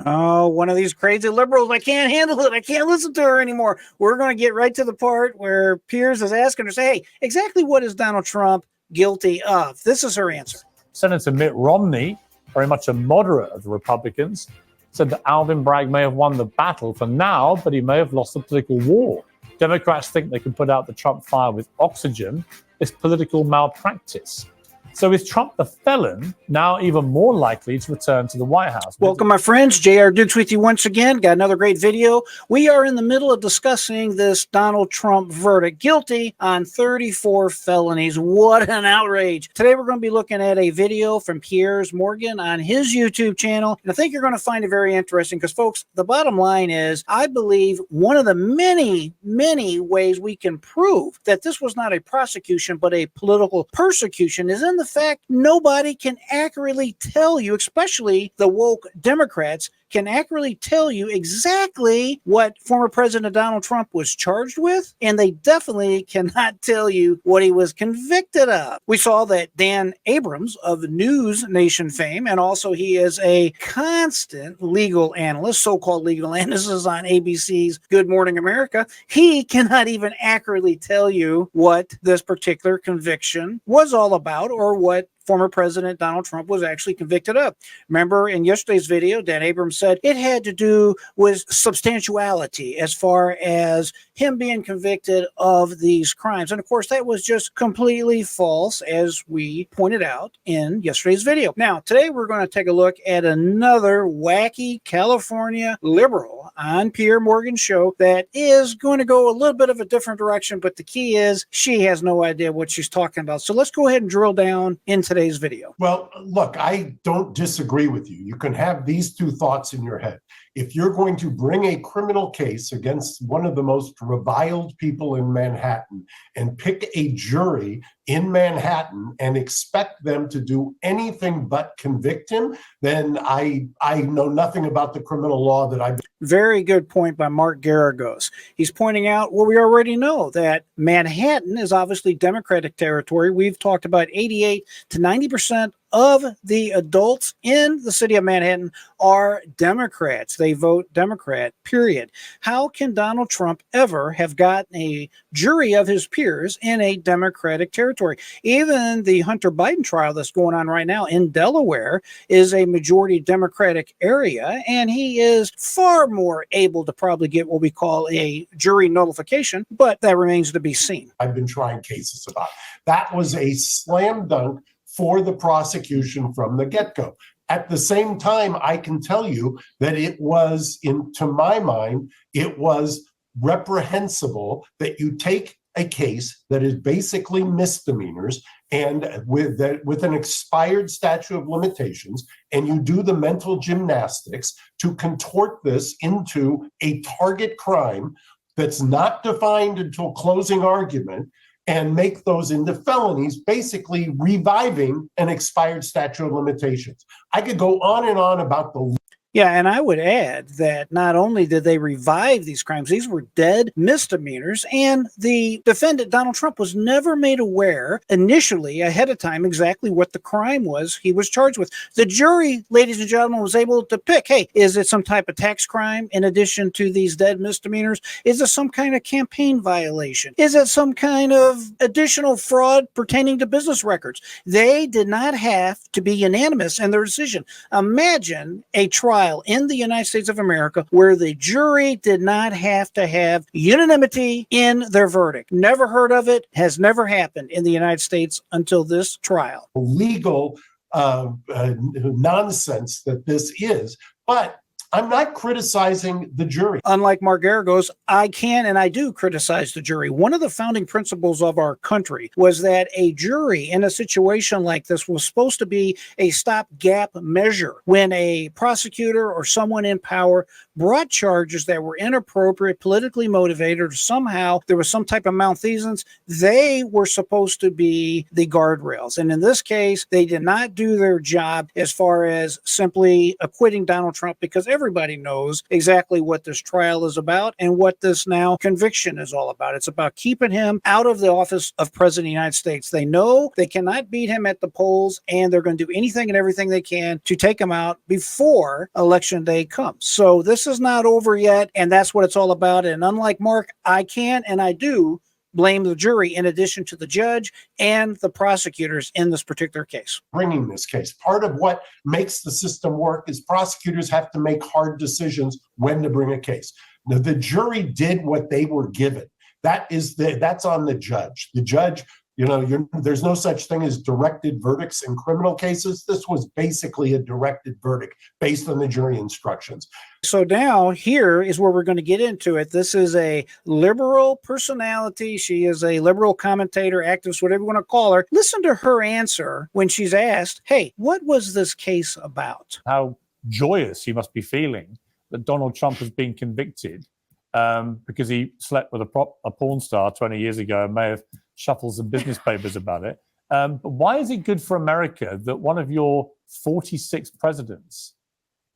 Oh, one of these crazy liberals. I can't handle it. I can't listen to her anymore. We're going to get right to the part where Piers is asking her, say, hey, exactly what is Donald Trump guilty of? This is her answer. Senator Mitt Romney, very much a moderate of the Republicans, said that Alvin Bragg may have won the battle for now, but he may have lost the political war. Democrats think they can put out the Trump fire with oxygen. It's political malpractice. So is Trump the felon now even more likely to return to the White House? Welcome, my friends. JR Dukes with you once again. Got another great video. We are in the middle of discussing this Donald Trump verdict. Guilty on 34 felonies. What an outrage. Today we're going to be looking at a video from Piers Morgan on his YouTube channel. And I think you're going to find it very interesting because, folks, the bottom line is I believe one of the many, many ways we can prove that this was not a prosecution but a political persecution is in the fact nobody can accurately tell you, especially the woke Democrats, can accurately tell you exactly what former President Donald Trump was charged with, and they definitely cannot tell you what he was convicted of. We saw that Dan Abrams of News Nation fame, and also he is a constant legal analyst, so-called legal analyst on ABC's Good Morning America. He cannot even accurately tell you what this particular conviction was all about or what former President Donald Trump was actually convicted of. Remember in yesterday's video, Dan Abrams said it had to do with substantiality as far as him being convicted of these crimes. And of course, that was just completely false, as we pointed out in yesterday's video. Now, today we're going to take a look at another wacky California liberal on Piers Morgan's show that is going to go a little bit of a different direction, but the key is she has no idea what she's talking about. So let's go ahead and drill down into today's video. Well, look, I don't disagree with you. You can have these two thoughts in your head. If you're going to bring a criminal case against one of the most reviled people in Manhattan and pick a jury in Manhattan and expect them to do anything but convict him, then I know nothing about the criminal law that I've... Very good point by Mark Geragos. He's pointing out what we already know, that Manhattan is obviously Democratic territory. We've talked about 88 to 90% of the adults in the city of Manhattan are Democrats. They vote Democrat, period. How can Donald Trump ever have gotten a jury of his peers in a Democratic territory? Even the Hunter Biden trial that's going on right now in Delaware is a majority Democratic area, and he is far more able to probably get what we call a jury nullification, but that remains to be seen. I've been trying cases about. That was a slam dunk for the prosecution from the get-go. At the same time, I can tell you that it was, to my mind, it was reprehensible that you take a case that is basically misdemeanors and with an expired statute of limitations, and you do the mental gymnastics to contort this into a target crime that's not defined until closing argument, and make those into felonies, basically reviving an expired statute of limitations. I could go on and on about the... Yeah, and I would add that not only did they revive these crimes, these were dead misdemeanors, and the defendant, Donald Trump, was never made aware initially, ahead of time, exactly what the crime was he was charged with. The jury, ladies and gentlemen, was able to pick, hey, is it some type of tax crime in addition to these dead misdemeanors? Is it some kind of campaign violation? Is it some kind of additional fraud pertaining to business records? They did not have to be unanimous in their decision. Imagine a trial in the United States of America where the jury did not have to have unanimity in their verdict. Never heard of it, has never happened in the United States until this trial. Legal nonsense that this is, but I'm not criticizing the jury. Unlike Mark Geragos, I can and I do criticize the jury. One of the founding principles of our country was that a jury in a situation like this was supposed to be a stopgap measure. When a prosecutor or someone in power brought charges that were inappropriate, politically motivated, or somehow there was some type of malfeasance, they were supposed to be the guardrails. And in this case, they did not do their job as far as simply acquitting Donald Trump, because every everybody knows exactly what this trial is about and what this now conviction is all about. It's about keeping him out of the office of President of the United States. They know they cannot beat him at the polls, and they're going to do anything and everything they can to take him out before Election Day comes. So this is not over yet, and that's what it's all about. And unlike Mark, I can and I do blame the jury in addition to the judge and the prosecutors in this particular case. Bringing this case, part of what makes the system work is prosecutors have to make hard decisions when to bring a case. Now, the jury did what they were given. That's on the judge. The judge, there's no such thing as directed verdicts in criminal cases. This was basically a directed verdict based on the jury instructions. So now here is where we're going to get into it. This is a liberal personality. She is a liberal commentator, activist, whatever you want to call her. Listen to her answer when she's asked, hey, what was this case about? How joyous he must be feeling that Donald Trump has been convicted because he slept with a porn star 20 years ago and may have shuffled some business papers about it. But why is it good for America that one of your 46 presidents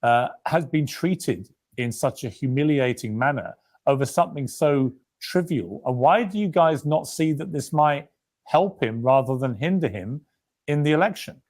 has been treated in such a humiliating manner over something so trivial? And why do you guys not see that this might help him rather than hinder him in the election?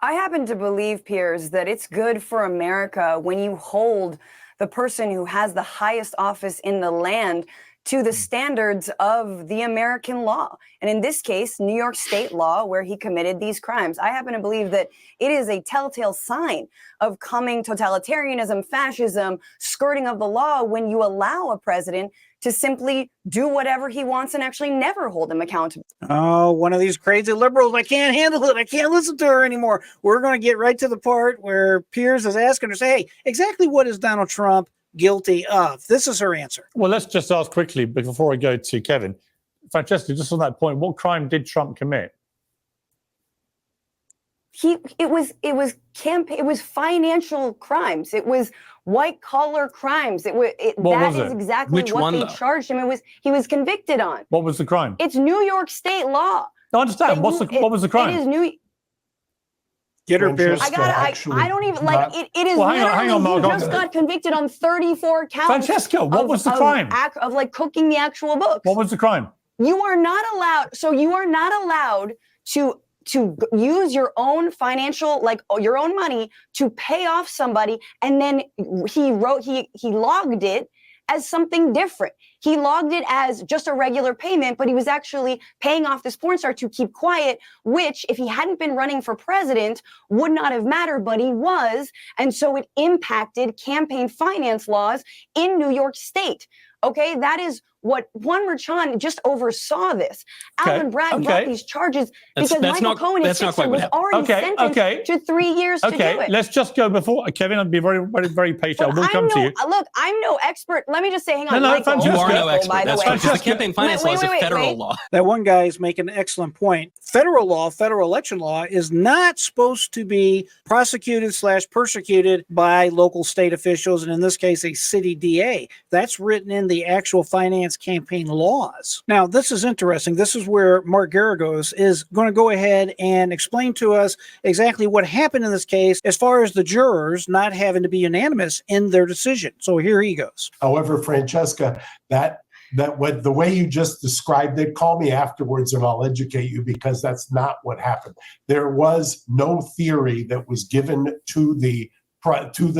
I happen to believe, Piers, that it's good for America when you hold the person who has the highest office in the land to the standards of the American law. And in this case, New York state law, where he committed these crimes. I happen to believe that it is a telltale sign of coming totalitarianism, fascism, skirting of the law when you allow a president to simply do whatever he wants and actually never hold him accountable. Oh, one of these crazy liberals. I can't handle it. I can't listen to her anymore. We're going to get right to the part where Piers is asking her, say, hey, exactly what is Donald Trump guilty of? This is her answer. Well, let's just ask quickly before I go to Kevin. Francesca, just on that point, what crime did Trump commit? It was financial crimes. It was white collar crimes. That is exactly what they charged him. He was convicted on. What was the crime? It's New York state law. I understand. What was the crime? It is New. Get her, Piers. I don't even like it. It is literally he just got convicted on 34 counts. Francesca, what was the crime? Of cooking the actual books. What was the crime? You are not allowed to use your own financial, your own money to pay off somebody. And then he logged it as something different. He logged it as just a regular payment, but he was actually paying off this porn star to keep quiet, which if he hadn't been running for president would not have mattered, but he was. And so it impacted campaign finance laws in New York state. Okay, that is what Juan Merchan just oversaw this. Alvin Bragg brought these charges because Michael Cohen, his sister, was already sentenced to 3 years to do it. Let's just go before Kevin. I'll be very, very, very patient. We'll come to you. Look, I'm no expert. Let me just say, hang on. No, Michael, you are no expert. By the That's way. because the campaign finance law is a federal law. That one guy is making an excellent point. Federal law, federal election law, is not supposed to be prosecuted/persecuted by local state officials, and in this case, a city DA. That's written in the actual finance campaign laws. Now, this is interesting. This is where Mark Geragos is going to go ahead and explain to us exactly what happened in this case as far as the jurors not having to be unanimous in their decision. So here he goes. However, Francesca, the way you just described it, call me afterwards and I'll educate you, because that's not what happened. There was no theory that was given to the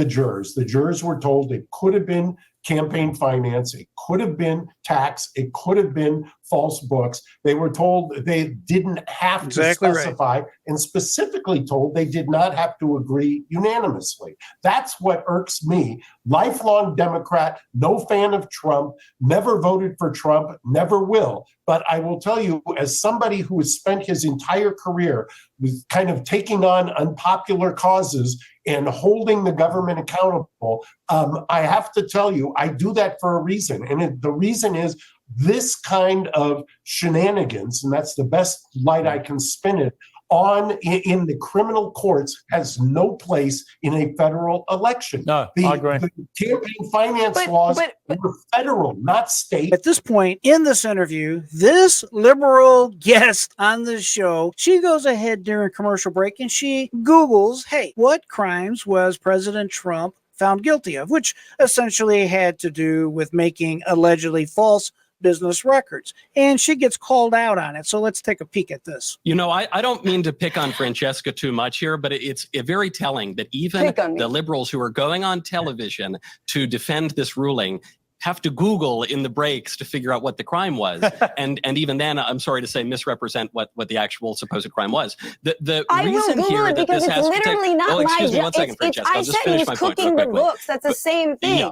jurors. The jurors were told it could have been campaign finance, it could have been tax, it could have been false books. They were told they didn't have to specify, and specifically told they did not have to agree unanimously. That's what irks me. Lifelong Democrat, no fan of Trump, never voted for Trump, never will. But I will tell you, as somebody who has spent his entire career with kind of taking on unpopular causes and holding the government accountable, I have to tell you, I do that for a reason. And the reason is this kind of shenanigans, and that's the best light I can spin it, in the criminal courts has no place in a federal election. No, I agree. The campaign finance laws were federal, not state. At this point in this interview, this liberal guest on the show, she goes ahead during commercial break and she Googles, hey, what crimes was President Trump found guilty of, which essentially had to do with making allegedly false business records. And she gets called out on it. So let's take a peek at this. You know, I don't mean to pick on Francesca too much here, but it's very telling that even the liberals who are going on television to defend this ruling have to Google in the breaks to figure out what the crime was. and even then, I'm sorry to say, misrepresent what the actual supposed crime was. The reason here that this has literally not my excuse me one second, Francesca. I'll just finish my point real quickly. Books. That's the same thing. Yeah.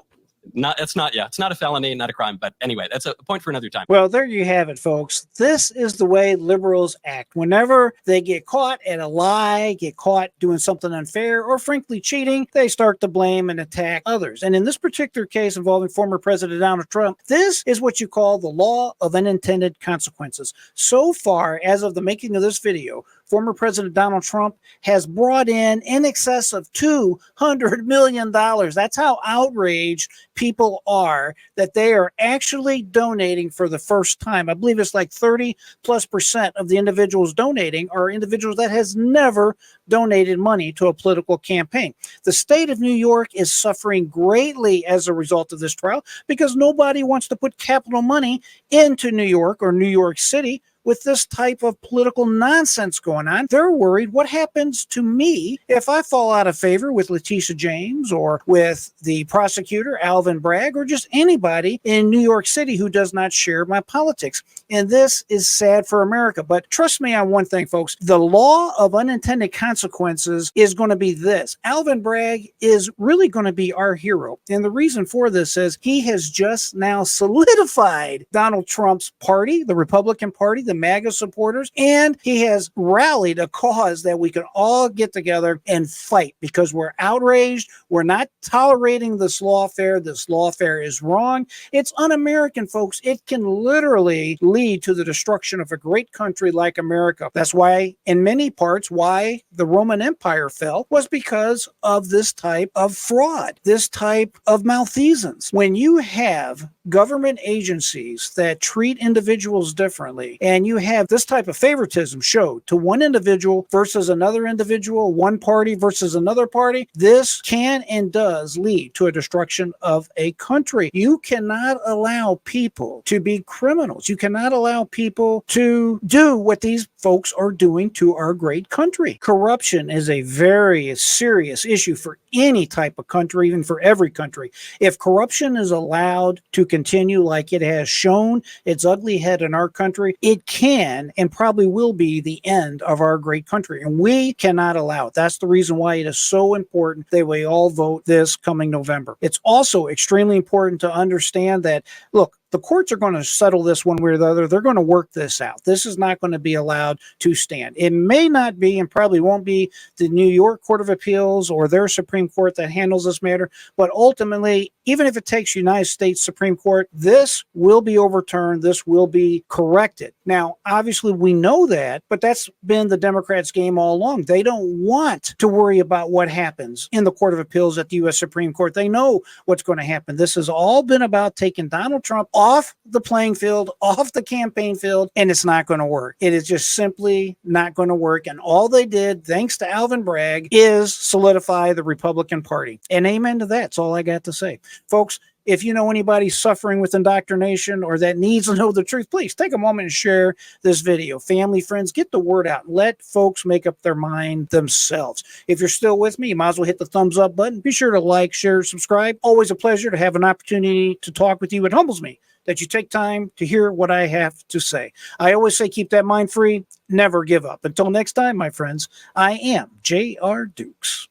It's not a felony, not a crime. But anyway, that's a point for another time. Well, there you have it, folks. This is the way liberals act. Whenever they get caught at a lie, get caught doing something unfair, or frankly cheating, they start to blame and attack others. And in this particular case involving former President Donald Trump, this is what you call the law of unintended consequences. So far, as of the making of this video, former President Donald Trump has brought in excess of $200 million. That's how outraged people are that they are actually donating for the first time. I believe it's like 30+% of the individuals donating are individuals that has never donated money to a political campaign. The state of New York is suffering greatly as a result of this trial because nobody wants to put capital money into New York or New York City with this type of political nonsense going on. They're worried what happens to me if I fall out of favor with Letitia James or with the prosecutor, Alvin Bragg, or just anybody in New York City who does not share my politics. And this is sad for America. But trust me on one thing, folks, the law of unintended consequences is going to be this. Alvin Bragg is really going to be our hero. And the reason for this is he has just now solidified Donald Trump's party, the Republican Party, the MAGA supporters, and he has rallied a cause that we can all get together and fight because we're outraged. We're not tolerating this lawfare. This lawfare is wrong. It's un-American, folks. It can literally lead to the destruction of a great country like America. That's why, in many parts, why the Roman Empire fell was because of this type of fraud, this type of malfeasance. When you have government agencies that treat individuals differently, and you have this type of favoritism showed to one individual versus another individual, one party versus another party, this can and does lead to a destruction of a country. You cannot allow people to be criminals. You cannot allow people to do what these folks are doing to our great country. Corruption is a very serious issue for any type of country, even for every country. If corruption is allowed to continue like it has shown its ugly head in our country, it can and probably will be the end of our great country. And we cannot allow it. That's the reason why it is so important that we all vote this coming November. It's also extremely important to understand that, look, the courts are going to settle this one way or the other. They're going to work this out. This is not going to be allowed to stand. It may not be and probably won't be the New York Court of Appeals or their Supreme Court that handles this matter. But ultimately, even if it takes United States Supreme Court, this will be overturned. This will be corrected. Now, obviously, we know that, but that's been the Democrats' game all along. They don't want to worry about what happens in the Court of Appeals at the U.S. Supreme Court. They know what's going to happen. This has all been about taking Donald Trump off the playing field, off the campaign field, and it's not going to work. It is just simply not going to work. And all they did, thanks to Alvin Bragg, is solidify the Republican Party. And amen to that. That's all I got to say. Folks, if you know anybody suffering with indoctrination or that needs to know the truth, please take a moment and share this video. Family, friends, get the word out. Let folks make up their mind themselves. If you're still with me, you might as well hit the thumbs up button. Be sure to like, share, subscribe. Always a pleasure to have an opportunity to talk with you. It humbles me that you take time to hear what I have to say. I always say keep that mind free, never give up. Until next time, my friends, I am J.R. Dukes.